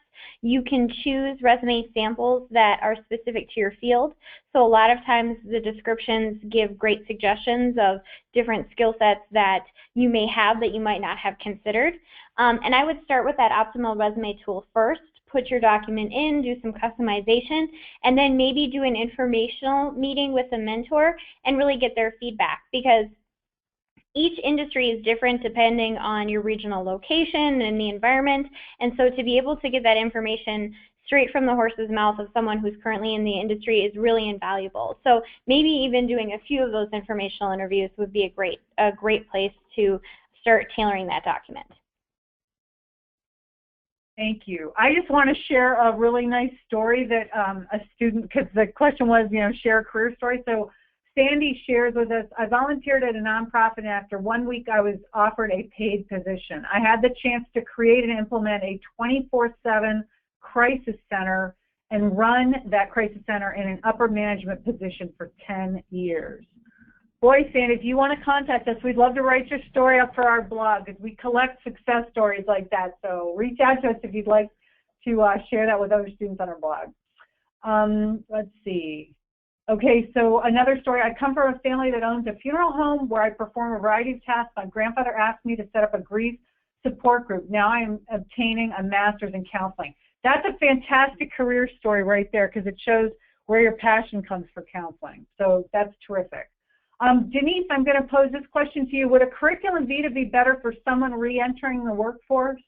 You can choose resume samples that are specific to your field. So a lot of times the descriptions give great suggestions of different skill sets that you may have that you might not have considered. And I would start with that optimal resume tool first. Put your document in, do some customization, and then maybe do an informational meeting with a mentor and really get their feedback, because each industry is different depending on your regional location and the environment. And so to be able to get that information straight from the horse's mouth of someone who's currently in the industry is really invaluable. So maybe even doing a few of those informational interviews would be a great place to start tailoring that document. Thank you. I just want to share a really nice story that a student, because the question was, share a career story. So Sandy shares with us, I volunteered at a nonprofit, and after 1 week I was offered a paid position. I had the chance to create and implement a 24/7 crisis center and run that crisis center in an upper management position for 10 years. Boy, Sandy, if you want to contact us, we'd love to write your story up for our blog, because we collect success stories like that. So reach out to us if you'd like to share that with other students on our blog. Let's see. Okay, so another story. I come from a family that owns a funeral home where I perform a variety of tasks. My grandfather asked me to set up a grief support group. Now I am obtaining a master's in counseling. That's a fantastic career story right there, because it shows where your passion comes for counseling. So that's terrific. Denise, I'm going to pose this question to you. Would a curriculum vitae be better for someone re-entering the workforce?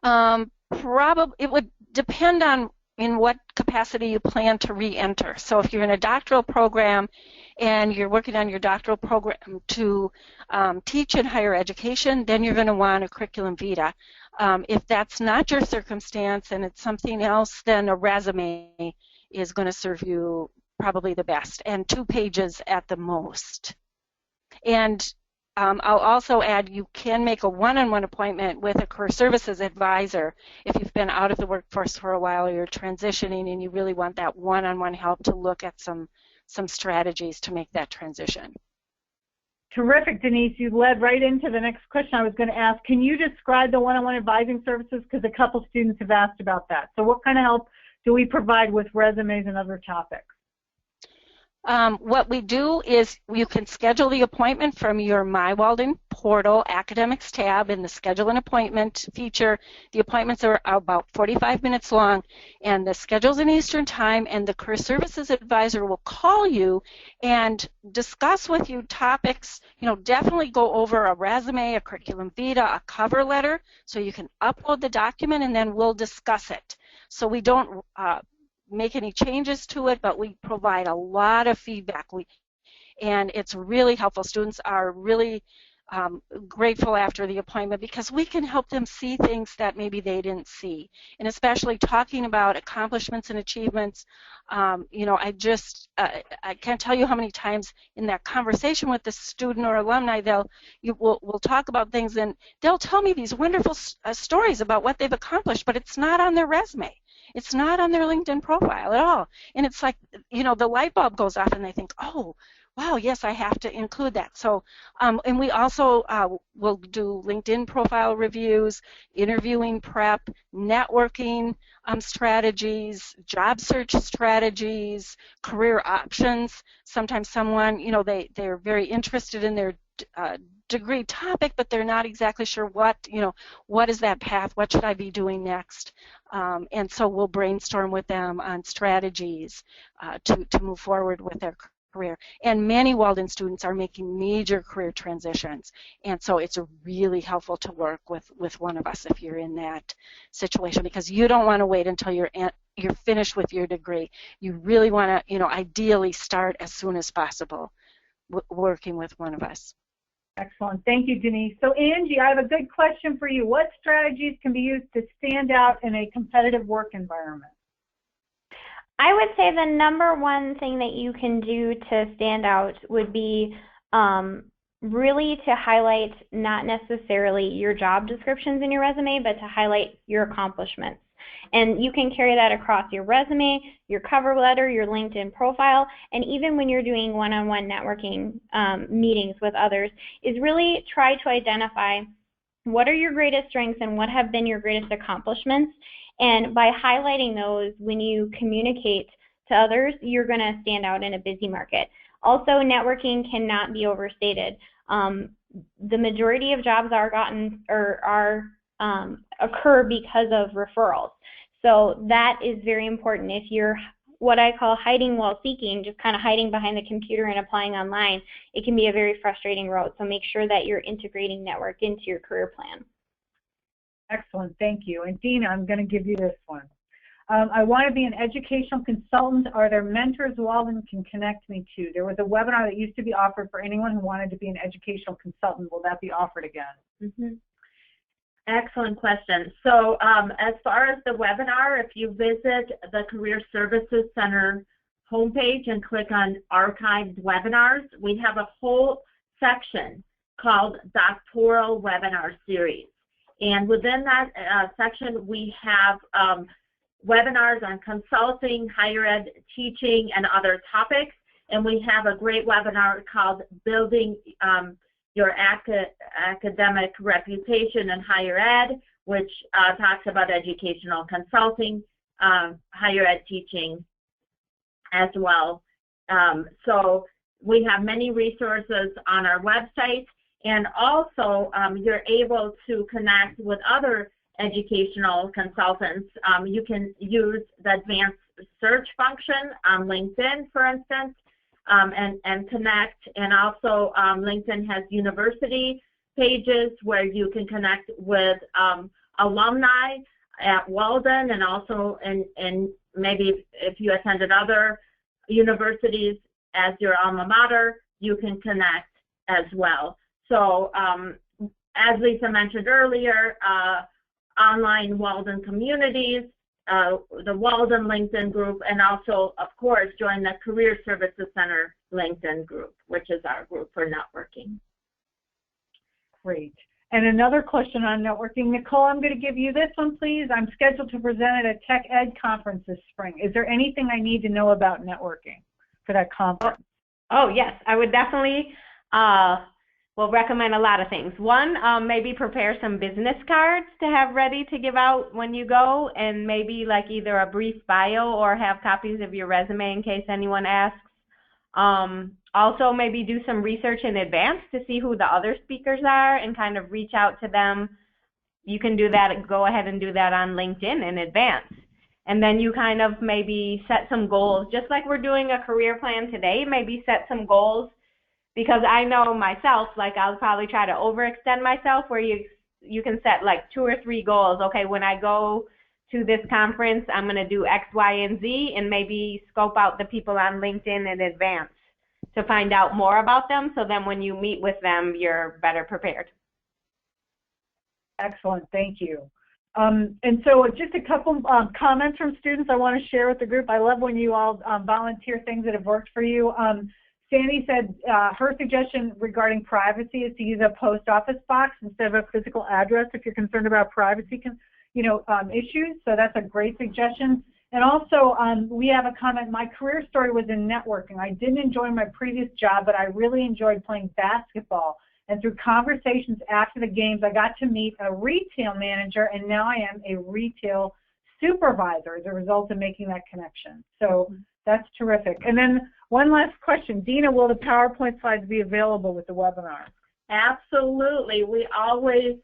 Probably, it would depend on in what capacity you plan to re-enter. So if you're in a doctoral program and you're working on your doctoral program to teach in higher education, then you're going to want a curriculum vitae. If that's not your circumstance and it's something else, then a resume is going to serve you probably the best, and 2 pages at the most. And I'll also add, you can make a one-on-one appointment with a career services advisor if you've been out of the workforce for a while or you're transitioning and you really want that one-on-one help to look at some strategies to make that transition. Terrific, Denise. You led right into the next question I was going to ask. Can you describe the one-on-one advising services? Because a couple students have asked about that. So what kind of help do we provide with resumes and other topics? What we do is you can schedule the appointment from your My Walden portal academics tab in the schedule an appointment feature. The appointments are about 45 minutes long, and the schedule's in Eastern time, and the career services advisor will call you and discuss with you topics. Definitely go over a resume, a curriculum vitae, a cover letter, so you can upload the document, and then we'll discuss it. So we don't make any changes to it, but we provide a lot of feedback, and it's really helpful. Students are really grateful after the appointment because we can help them see things that maybe they didn't see, and especially talking about accomplishments and achievements. I can't tell you how many times in that conversation with the student or alumni we'll talk about things, and they'll tell me these wonderful stories about what they've accomplished, but it's not on their resume. It's not on their LinkedIn profile at all. And it's like, the light bulb goes off and they think, oh, wow, yes, I have to include that. So, and we also will do LinkedIn profile reviews, interviewing prep, networking strategies, job search strategies, career options. Sometimes someone, they're very interested in their degree topic, but they're not exactly sure what is that path, what should I be doing next? And so we'll brainstorm with them on strategies to move forward with their career. And many Walden students are making major career transitions, and so it's really helpful to work with one of us if you're in that situation, because you don't want to wait until you're finished with your degree. You really want to, ideally start as soon as possible working with one of us. Excellent. Thank you, Denise. So, Angie, I have a good question for you. What strategies can be used to stand out in a competitive work environment? I would say the number one thing that you can do to stand out would be really to highlight not necessarily your job descriptions in your resume, but to highlight your accomplishments. And you can carry that across your resume, your cover letter, your LinkedIn profile, and even when you're doing one-on-one networking meetings with others, is really try to identify what are your greatest strengths and what have been your greatest accomplishments. And by highlighting those, when you communicate to others, you're going to stand out in a busy market. Also, networking cannot be overstated. The majority of jobs occur because of referrals. So that is very important. If you're what I call hiding while seeking, just kind of hiding behind the computer and applying online, it can be a very frustrating road. So make sure that you're integrating network into your career plan. Excellent, thank you. And Dina, I'm going to give you this one. I want to be an educational consultant. Are there mentors Walden can connect me to? There was a webinar that used to be offered for anyone who wanted to be an educational consultant. Will that be offered again? Mm-hmm. Excellent question. So as far as the webinar, if you visit the Career Services Center homepage and click on Archived Webinars, we have a whole section called Doctoral Webinar Series. And within that section, we have webinars on consulting, higher ed teaching, and other topics. And we have a great webinar called Building Your Academic Reputation in Higher Ed, which talks about educational consulting, higher ed teaching as well. So we have many resources on our website, and also you're able to connect with other educational consultants. You can use the advanced search function on LinkedIn, for instance, and connect. And also LinkedIn has university pages where you can connect with alumni at Walden, and also in maybe if you attended other universities as your alma mater, you can connect as well. So as Lisa mentioned earlier, online Walden communities, the Walden LinkedIn group, and also, of course, join the Career Services Center LinkedIn group, which is our group for networking. Great. And another question on networking. Nicole, I'm going to give you this one, please. I'm scheduled to present at a Tech Ed conference this spring. Is there anything I need to know about networking for that conference? Oh, yes. I would definitely recommend a lot of things. One, maybe prepare some business cards to have ready to give out when you go, and maybe like either a brief bio or have copies of your resume in case anyone asks. Also, maybe do some research in advance to see who the other speakers are and kind of reach out to them. You can do that, go ahead and do that on LinkedIn in advance. And then you kind of maybe set some goals, just like we're doing a career plan today, maybe set some goals. Because I know myself, like I'll probably try to overextend myself, where you can set like 2 or 3 goals. Okay, when I go to this conference, I'm going to do X, Y, and Z, and maybe scope out the people on LinkedIn in advance to find out more about them, so then when you meet with them, you're better prepared. Excellent, thank you. And so just a couple comments from students I want to share with the group. I love when you all volunteer things that have worked for you. Sandy said her suggestion regarding privacy is to use a post office box instead of a physical address if you're concerned about privacy issues. So that's a great suggestion. And also, we have a comment, my career story was in networking. I didn't enjoy my previous job, but I really enjoyed playing basketball. And through conversations after the games, I got to meet a retail manager, and now I am a retail supervisor as a result of making that connection. So that's terrific. And then one last question. Dina, will the PowerPoint slides be available with the webinar? Absolutely. We always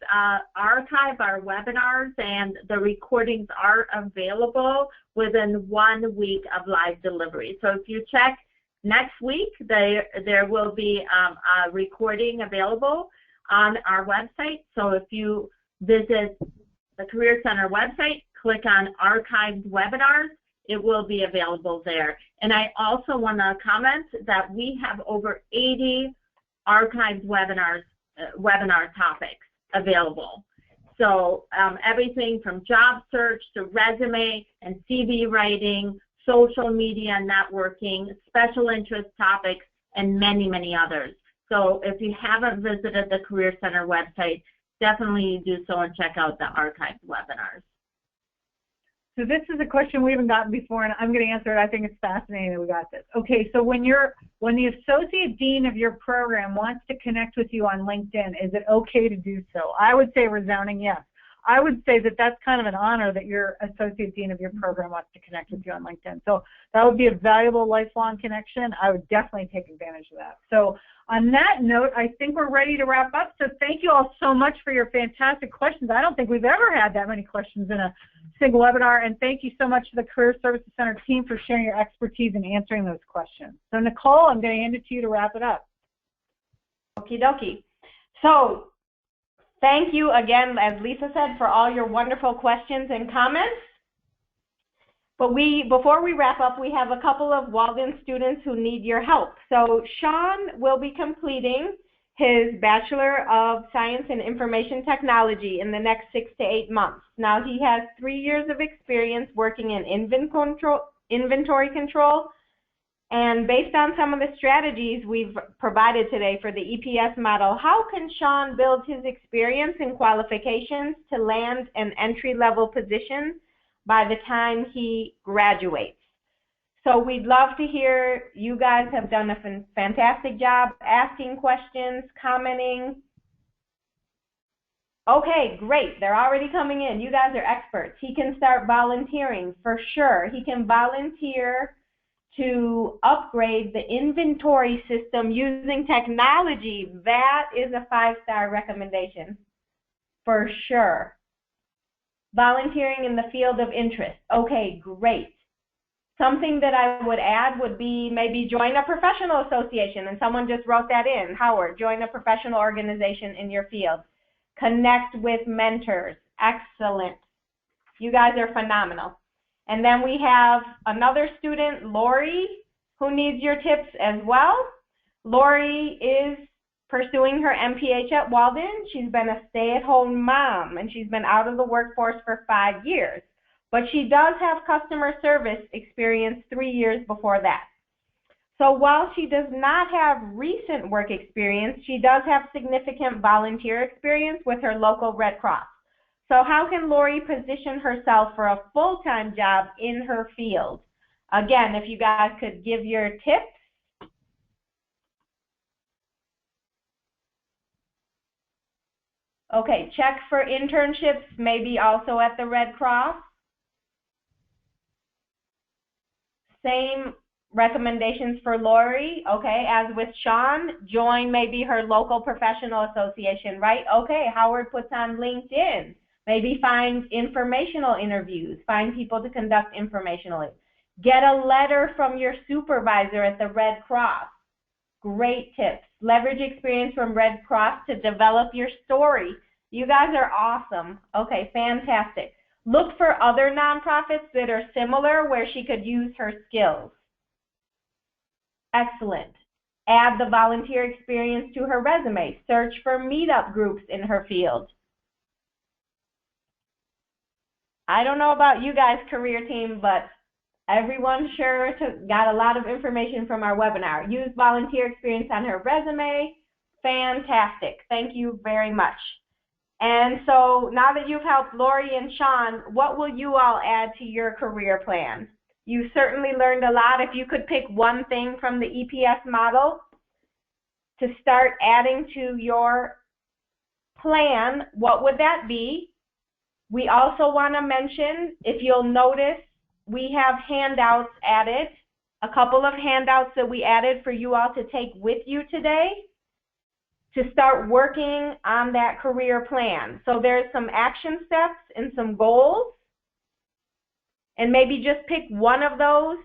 archive our webinars, and the recordings are available within 1 week of live delivery. So if you check next week, there will be a recording available on our website. So if you visit the Career Center website, click on Archived Webinars, it will be available there. And I also want to comment that we have over 80 archived webinar topics available. So everything from job search to resume and CV writing, social media networking, special interest topics, and many, many others. So if you haven't visited the Career Center website, definitely do so and check out the archived webinars. So this is a question we haven't gotten before, and I'm going to answer it. I think it's fascinating that we got this. Okay, so when the associate dean of your program wants to connect with you on LinkedIn, is it okay to do so? I would say resounding yes. I would say that that's kind of an honor that your associate dean of your program wants to connect with you on LinkedIn. So that would be a valuable lifelong connection. I would definitely take advantage of that. So on that note, I think we're ready to wrap up. So thank you all so much for your fantastic questions. I don't think we've ever had that many questions in a single webinar. And thank you so much to the Career Services Center team for sharing your expertise in answering those questions. So Nicole, I'm going to hand it to you to wrap it up. Okie dokie. So thank you again, as Lisa said, for all your wonderful questions and comments. But before we wrap up, we have a couple of Walden students who need your help. So Sean will be completing his Bachelor of Science in Information Technology in the next 6 to 8 months. Now, he has 3 years of experience working in inventory control, and based on some of the strategies we've provided today for the EPS model, how can Sean build his experience and qualifications to land an entry-level position by the time he graduates? So we'd love to hear. You guys have done a fantastic job asking questions, commenting. Okay, great. They're already coming in. You guys are experts. He can start volunteering for sure. He can volunteer to upgrade the inventory system using technology. That is a 5-star recommendation for sure. Volunteering in the field of interest. Okay, great. Something that I would add would be maybe join a professional association, and someone just wrote that in. Howard, join a professional organization in your field. Connect with mentors. Excellent. You guys are phenomenal. And then we have another student, Lori, who needs your tips as well. Lori is pursuing her MPH at Walden. She's been a stay-at-home mom, and she's been out of the workforce for 5 years. But she does have customer service experience 3 years before that. So while she does not have recent work experience, she does have significant volunteer experience with her local Red Cross. So how can Lori position herself for a full-time job in her field? Again, if you guys could give your tips. Okay, check for internships, maybe also at the Red Cross. Same recommendations for Lori. Okay, as with Sean, join maybe her local professional association, right? Okay, Howard puts on LinkedIn. Maybe find informational interviews, find people to conduct informationally. Get a letter from your supervisor at the Red Cross. Great tips. Leverage experience from Red Cross to develop your story. You guys are awesome. Okay, fantastic. Look for other nonprofits that are similar where she could use her skills. Excellent. Add the volunteer experience to her resume. Search for meetup groups in her field. I don't know about you guys, career team, but everyone sure got a lot of information from our webinar. Use volunteer experience on her resume. Fantastic. Thank you very much. And so now that you've helped Lori and Sean, what will you all add to your career plan? You certainly learned a lot. If you could pick one thing from the EPS model to start adding to your plan, what would that be? We also want to mention, if you'll notice, we have handouts added, a couple of handouts that we added for you all to take with you today to start working on that career plan. So there's some action steps and some goals, and maybe just pick one of those.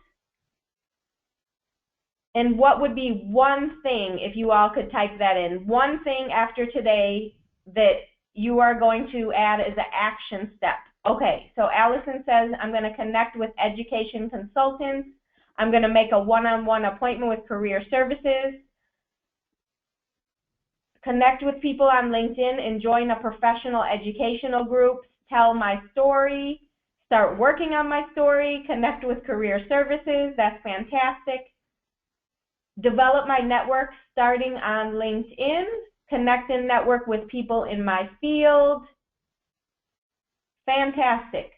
And what would be one thing, if you all could type that in, one thing after today that you are going to add as an action step. Okay, so Allison says, I'm going to connect with education consultants. I'm going to make a one-on-one appointment with career services. Connect with people on LinkedIn and join a professional educational group. Tell my story. Start working on my story. Connect with career services. That's fantastic. Develop my network starting on LinkedIn. Connect and network with people in my field. Fantastic.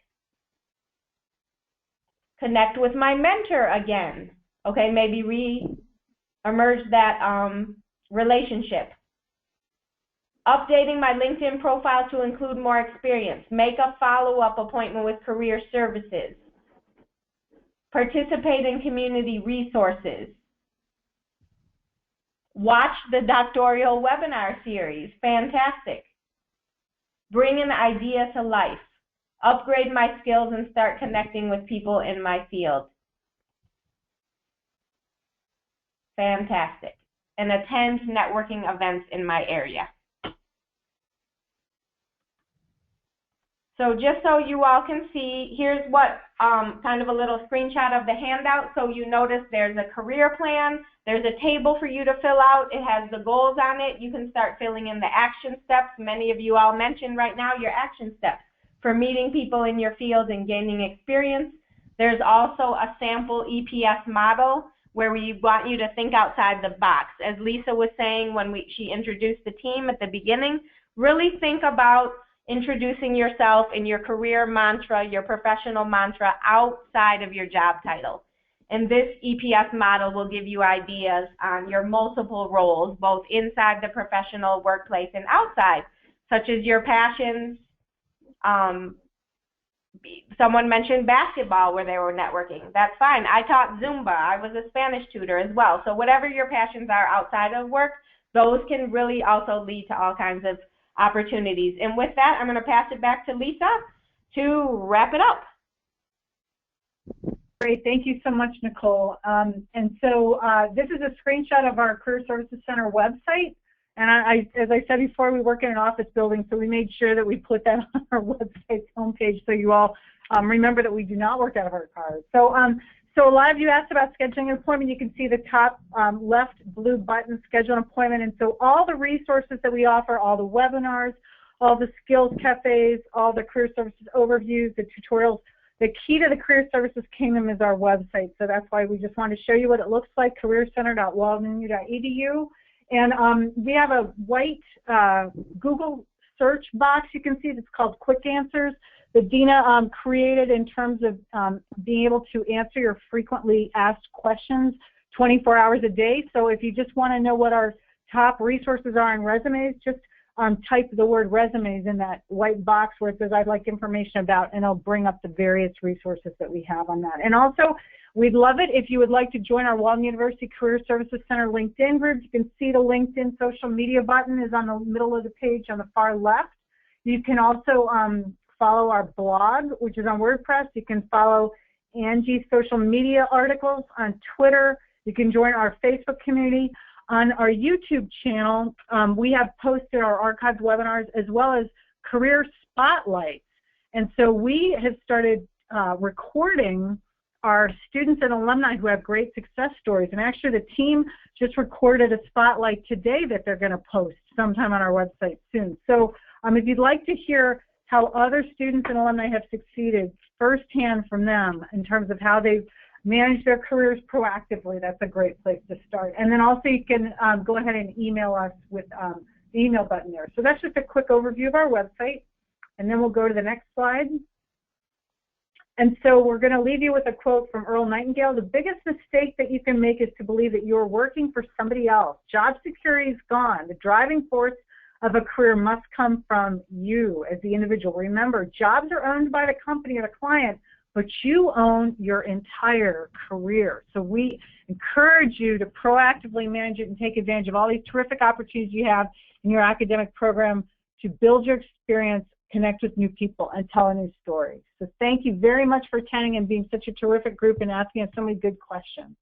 Connect with my mentor again. Okay, maybe re-emerge that relationship. Updating my LinkedIn profile to include more experience. Make a follow-up appointment with career services. Participate in community resources. Watch the doctoral webinar series. Fantastic. Bring an idea to life. Upgrade my skills and start connecting with people in my field. Fantastic. And attend networking events in my area. So just so you all can see, here's what kind of a little screenshot of the handout. So you notice there's a career plan. There's a table for you to fill out. It has the goals on it. You can start filling in the action steps. Many of you all mentioned right now your action steps for meeting people in your field and gaining experience. There's also a sample EPS model where we want you to think outside the box. As Lisa was saying when she introduced the team at the beginning, really think about introducing yourself and your career mantra, your professional mantra outside of your job title. And this EPS model will give you ideas on your multiple roles, both inside the professional workplace and outside, such as your passions. Someone mentioned basketball where they were networking. That's fine. I taught Zumba. I was a Spanish tutor as well. So whatever your passions are outside of work, those can really also lead to all kinds of opportunities. And with that, I'm going to pass it back to Lisa to wrap it up. Great. Thank you so much, Nicole. And so this is a screenshot of our Career Services Center website. And as I said before, we work in an office building, so we made sure that we put that on our website's homepage so you all remember that we do not work out of our cars. So a lot of you asked about scheduling an appointment. You can see the top left blue button, schedule an appointment. And so all the resources that we offer, all the webinars, all the skills cafes, all the career services overviews, the tutorials, the key to the Career Services Kingdom is our website. So that's why we just wanted to show you what it looks like, careercenter.waldenu.edu. And we have a white Google search box. You can see it's called Quick Answers that Dina created in terms of being able to answer your frequently asked questions 24 hours a day. So if you just want to know what our top resources are in resumes, just type the word resumes in that white box where it says I'd like information about, and it'll bring up the various resources that we have on that. And also, we'd love it if you would like to join our Walden University Career Services Center LinkedIn group. You can see the LinkedIn social media button is on the middle of the page on the far left. You can also follow our blog, which is on WordPress. You can follow Angie's social media articles on Twitter. You can join our Facebook community. On our YouTube channel, we have posted our archived webinars as well as career spotlights. And so we have started recording our students and alumni who have great success stories. And actually the team just recorded a spotlight today that they're going to post sometime on our website soon. So if you'd like to hear how other students and alumni have succeeded firsthand from them in terms of how they've managed their careers proactively, that's a great place to start. And then also you can go ahead and email us with the email button there. So that's just a quick overview of our website. And then we'll go to the next slide. And so we're going to leave you with a quote from Earl Nightingale. The biggest mistake that you can make is to believe that you're working for somebody else. Job security is gone. The driving force of a career must come from you as the individual. Remember, jobs are owned by the company or the client, but you own your entire career. So we encourage you to proactively manage it and take advantage of all these terrific opportunities you have in your academic program to build your experience, connect with new people, and tell a new story. So thank you very much for attending and being such a terrific group and asking us so many good questions.